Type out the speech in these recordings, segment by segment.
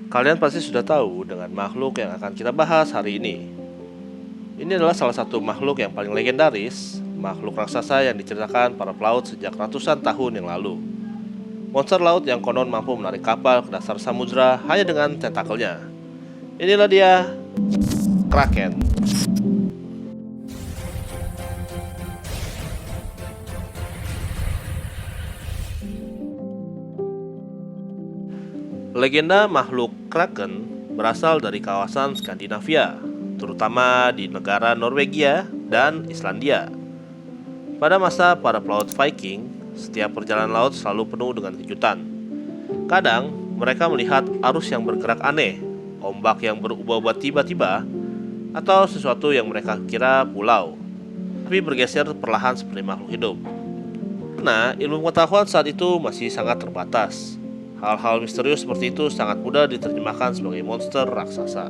Kalian pasti sudah tahu dengan makhluk yang akan kita bahas hari ini. Ini adalah salah satu makhluk yang paling legendaris, makhluk raksasa yang diceritakan para pelaut sejak ratusan tahun yang lalu. Monster laut yang konon mampu menarik kapal ke dasar samudera hanya dengan tentakelnya. Inilah dia, Kraken. Legenda makhluk Kraken berasal dari kawasan Skandinavia, terutama di negara Norwegia dan Islandia. Pada masa para pelaut Viking, setiap perjalanan laut selalu penuh dengan kejutan. Kadang mereka melihat arus yang bergerak aneh, ombak yang berubah-ubah tiba-tiba, atau sesuatu yang mereka kira pulau, tapi bergeser perlahan seperti makhluk hidup. Karena ilmu pengetahuan saat itu masih sangat terbatas, hal-hal misterius seperti itu sangat mudah diterjemahkan sebagai monster raksasa.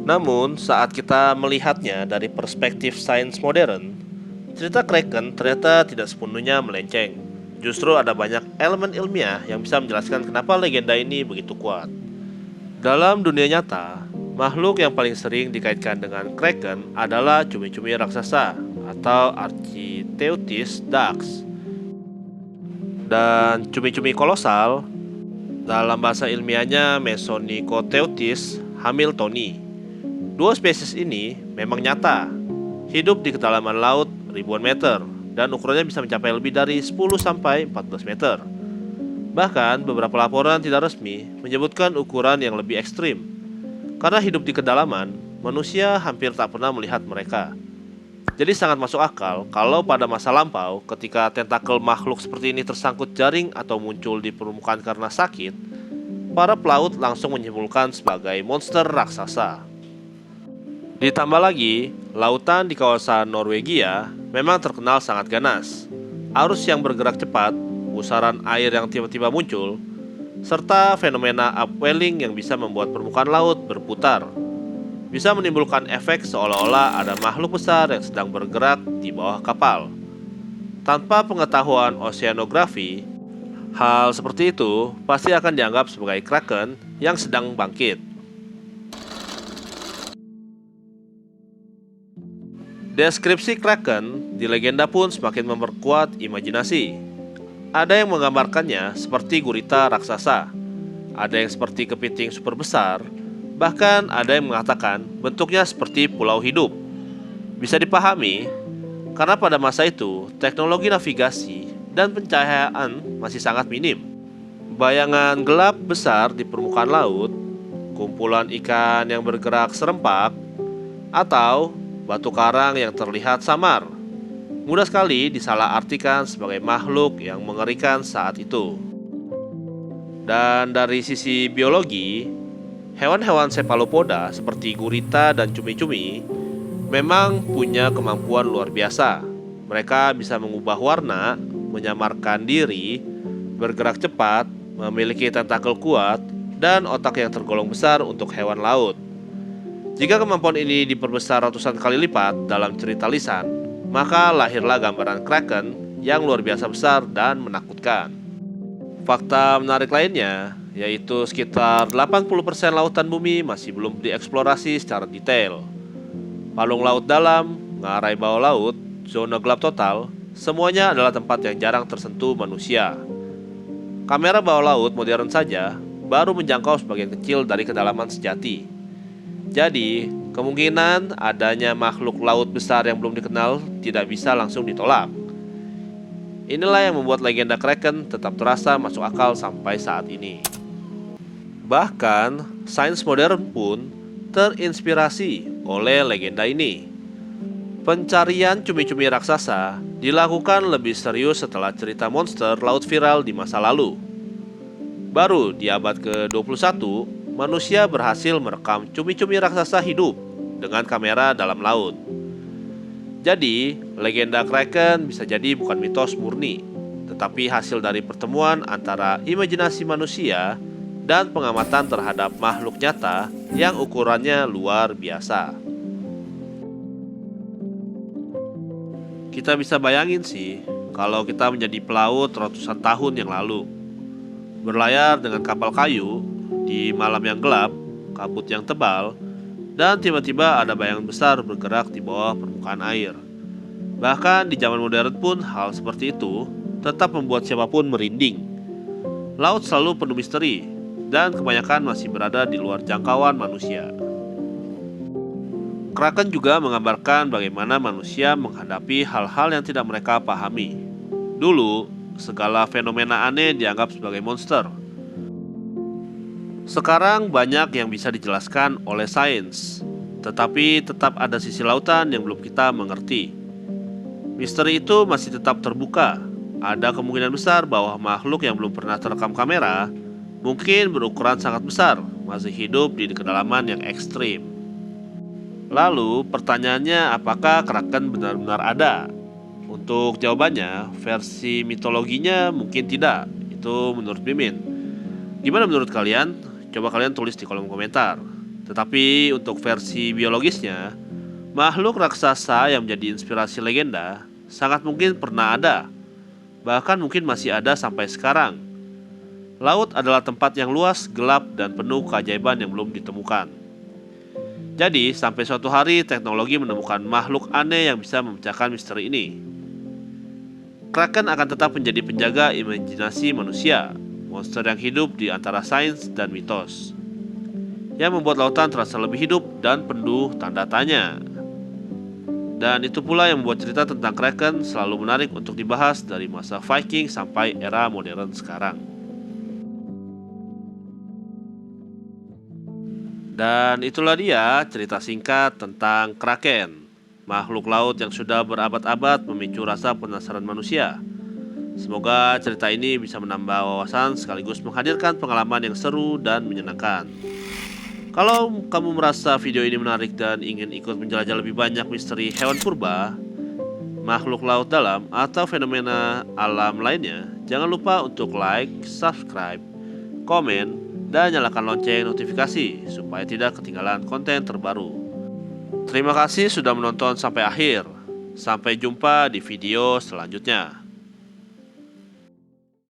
Namun, saat kita melihatnya dari perspektif sains modern, cerita Kraken ternyata tidak sepenuhnya melenceng. Justru ada banyak elemen ilmiah yang bisa menjelaskan kenapa legenda ini begitu kuat. Dalam dunia nyata, makhluk yang paling sering dikaitkan dengan Kraken adalah cumi-cumi raksasa atau Architeuthis dax. Dan cumi-cumi kolosal, dalam bahasa ilmiahnya Mesonychoteuthis hamiltoni. Dua spesies ini memang nyata, hidup di kedalaman laut ribuan meter, dan ukurannya bisa mencapai lebih dari 10-14 meter. Bahkan beberapa laporan tidak resmi menyebutkan ukuran yang lebih ekstrim. Karena hidup di kedalaman, manusia hampir tak pernah melihat mereka. Jadi sangat masuk akal kalau pada masa lampau ketika tentakel makhluk seperti ini tersangkut jaring atau muncul di permukaan karena sakit, para pelaut langsung menyimpulkan sebagai monster raksasa. Ditambah lagi, lautan di kawasan Norwegia memang terkenal sangat ganas. Arus yang bergerak cepat, pusaran air yang tiba-tiba muncul, serta fenomena upwelling yang bisa membuat permukaan laut berputar, bisa menimbulkan efek seolah-olah ada makhluk besar yang sedang bergerak di bawah kapal. Tanpa pengetahuan oceanografi, hal seperti itu pasti akan dianggap sebagai kraken yang sedang bangkit. Deskripsi kraken di legenda pun semakin memperkuat imajinasi. Ada yang menggambarkannya seperti gurita raksasa, ada yang seperti kepiting super besar, bahkan ada yang mengatakan bentuknya seperti pulau hidup. Bisa dipahami karena pada masa itu teknologi navigasi dan pencahayaan masih sangat minim. Bayangan gelap besar di permukaan laut, kumpulan ikan yang bergerak serempak, atau batu karang yang terlihat samar, mudah sekali disalahartikan sebagai makhluk yang mengerikan saat itu. Dan dari sisi biologi, hewan-hewan cephalopoda seperti gurita dan cumi-cumi memang punya kemampuan luar biasa. Mereka bisa mengubah warna, menyamarkan diri, bergerak cepat, memiliki tentakel kuat, dan otak yang tergolong besar untuk hewan laut. Jika kemampuan ini diperbesar ratusan kali lipat dalam cerita lisan, maka lahirlah gambaran kraken yang luar biasa besar dan menakutkan. Fakta menarik lainnya, yaitu sekitar 80% lautan bumi masih belum dieksplorasi secara detail. Palung laut dalam, ngarai bawah laut, zona gelap total, semuanya adalah tempat yang jarang tersentuh manusia. Kamera bawah laut modern saja baru menjangkau sebagian kecil dari kedalaman sejati. Jadi, kemungkinan adanya makhluk laut besar yang belum dikenal tidak bisa langsung ditolak. Inilah yang membuat legenda Kraken tetap terasa masuk akal sampai saat ini. Bahkan, sains modern pun terinspirasi oleh legenda ini. Pencarian cumi-cumi raksasa dilakukan lebih serius setelah cerita monster laut viral di masa lalu. Baru di abad ke-21, manusia berhasil merekam cumi-cumi raksasa hidup dengan kamera dalam laut. Jadi, legenda Kraken bisa jadi bukan mitos murni, tetapi hasil dari pertemuan antara imajinasi manusia dan pengamatan terhadap makhluk nyata yang ukurannya luar biasa. Kita bisa bayangin sih, kalau kita menjadi pelaut ratusan tahun yang lalu, berlayar dengan kapal kayu di malam yang gelap, kabut yang tebal, dan tiba-tiba ada bayangan besar bergerak di bawah permukaan air. Bahkan di zaman modern pun hal seperti itu tetap membuat siapapun merinding. Laut selalu penuh misteri, dan kebanyakan masih berada di luar jangkauan manusia. Kraken juga menggambarkan bagaimana manusia menghadapi hal-hal yang tidak mereka pahami. Dulu, segala fenomena aneh dianggap sebagai monster. Sekarang banyak yang bisa dijelaskan oleh sains, tetapi tetap ada sisi lautan yang belum kita mengerti. Misteri itu masih tetap terbuka. Ada kemungkinan besar bahwa makhluk yang belum pernah terekam kamera, mungkin berukuran sangat besar, masih hidup di kedalaman yang ekstrim. Lalu pertanyaannya, apakah Kraken benar-benar ada? Untuk jawabannya, versi mitologinya mungkin tidak. Itu menurut Mimin. Gimana menurut kalian? Coba kalian tulis di kolom komentar. Tetapi untuk versi biologisnya, makhluk raksasa yang menjadi inspirasi legenda sangat mungkin pernah ada. Bahkan mungkin masih ada sampai sekarang. Laut adalah tempat yang luas, gelap, dan penuh keajaiban yang belum ditemukan. Jadi, sampai suatu hari teknologi menemukan makhluk aneh yang bisa memecahkan misteri ini. Kraken akan tetap menjadi penjaga imajinasi manusia, monster yang hidup di antara sains dan mitos, yang membuat lautan terasa lebih hidup dan penuh tanda tanya. Dan itu pula yang membuat cerita tentang Kraken selalu menarik untuk dibahas dari masa Viking sampai era modern sekarang. Dan itulah dia cerita singkat tentang Kraken, makhluk laut yang sudah berabad-abad memicu rasa penasaran manusia. Semoga cerita ini bisa menambah wawasan sekaligus menghadirkan pengalaman yang seru dan menyenangkan. Kalau kamu merasa video ini menarik dan ingin ikut menjelajah lebih banyak misteri hewan purba, makhluk laut dalam, atau fenomena alam lainnya, jangan lupa untuk like, subscribe, komen, dan nyalakan lonceng notifikasi supaya tidak ketinggalan konten terbaru. Terima kasih sudah menonton sampai akhir. Sampai jumpa di video selanjutnya.